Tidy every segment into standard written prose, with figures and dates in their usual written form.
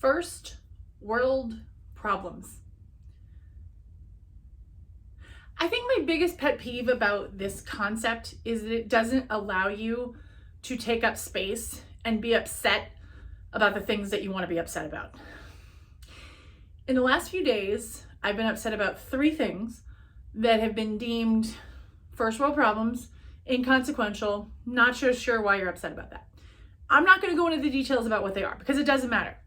First world problems. I think my biggest pet peeve about this concept is that it doesn't allow you to take up space and be upset about the things that you want to be upset about. In the last few days, I've been upset about 3 things that have been deemed first world problems, inconsequential, not sure why you're upset about that. I'm not going to go into the details about what they are because it doesn't matter.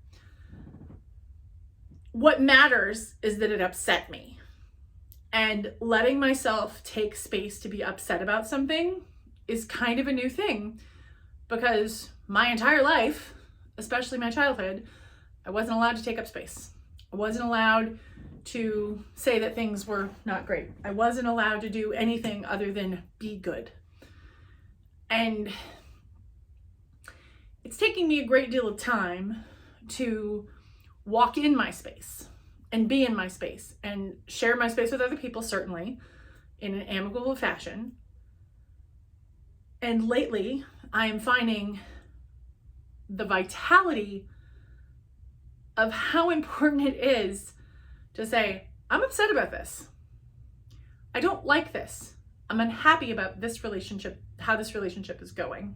What matters is that it upset me. And letting myself take space to be upset about something is kind of a new thing because my entire life, especially my childhood, I wasn't allowed to take up space. I wasn't allowed to say that things were not great. I wasn't allowed to do anything other than be good. And it's taking me a great deal of time to walk in my space and be in my space and share my space with other people, certainly in an amicable fashion. And lately, I am finding the vitality of how important it is to say, I'm upset about this. I don't like this. I'm unhappy about this relationship, how this relationship is going.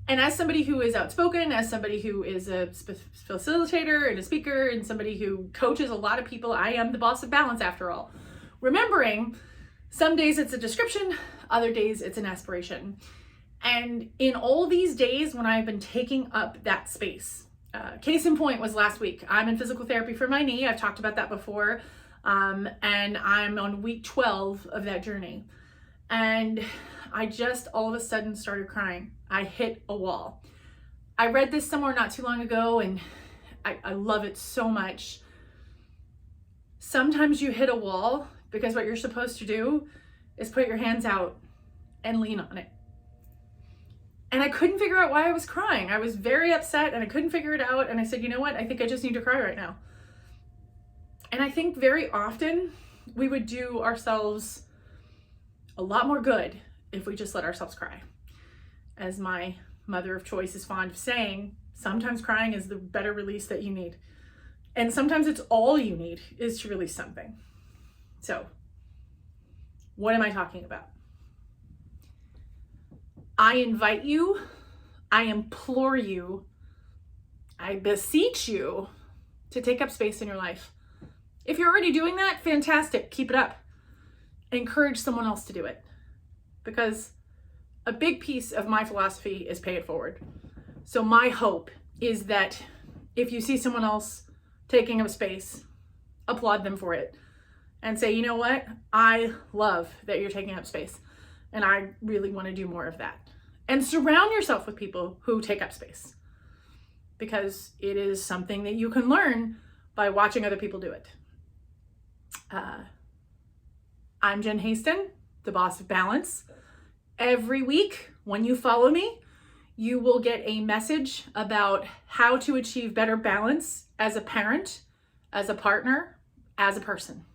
And as somebody who is outspoken, as somebody who is a facilitator and a speaker, and somebody who coaches a lot of people, I am the boss of balance after all. Remembering some days it's a description, other days it's an aspiration. And in all these days when I've been taking up that space, case in point was last week. I'm in physical therapy for my knee. I've talked about that before. And I'm on week 12 of that journey. And I just all of a sudden started crying. I hit a wall. I read this somewhere not too long ago and I love it so much. Sometimes you hit a wall because what you're supposed to do is put your hands out and lean on it. And I couldn't figure out why I was crying. I was very upset and I couldn't figure it out. And I said, you know what? I think I just need to cry right now. And I think very often we would do ourselves a lot more good if we just let ourselves cry. As my mother of choice is fond of saying, sometimes crying is the better release that you need. And sometimes it's all you need is to release something. So, what am I talking about? I invite you, I implore you, I beseech you to take up space in your life. If you're already doing that, fantastic, keep it up. Encourage someone else to do it. Because a big piece of my philosophy is pay it forward. So my hope is that if you see someone else taking up space, applaud them for it and say, you know what? I love that you're taking up space and I really want to do more of that. And surround yourself with people who take up space because it is something that you can learn by watching other people do it. I'm Jen Haston, the boss of balance. Every week, when you follow me, you will get a message about how to achieve better balance as a parent, as a partner, as a person.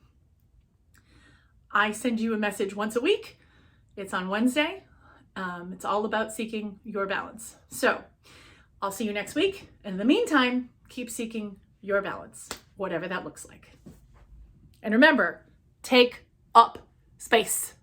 I send you a message once a week. It's on Wednesday. It's all about seeking your balance. So I'll see you next week. In the meantime, keep seeking your balance, whatever that looks like. And remember, take up space.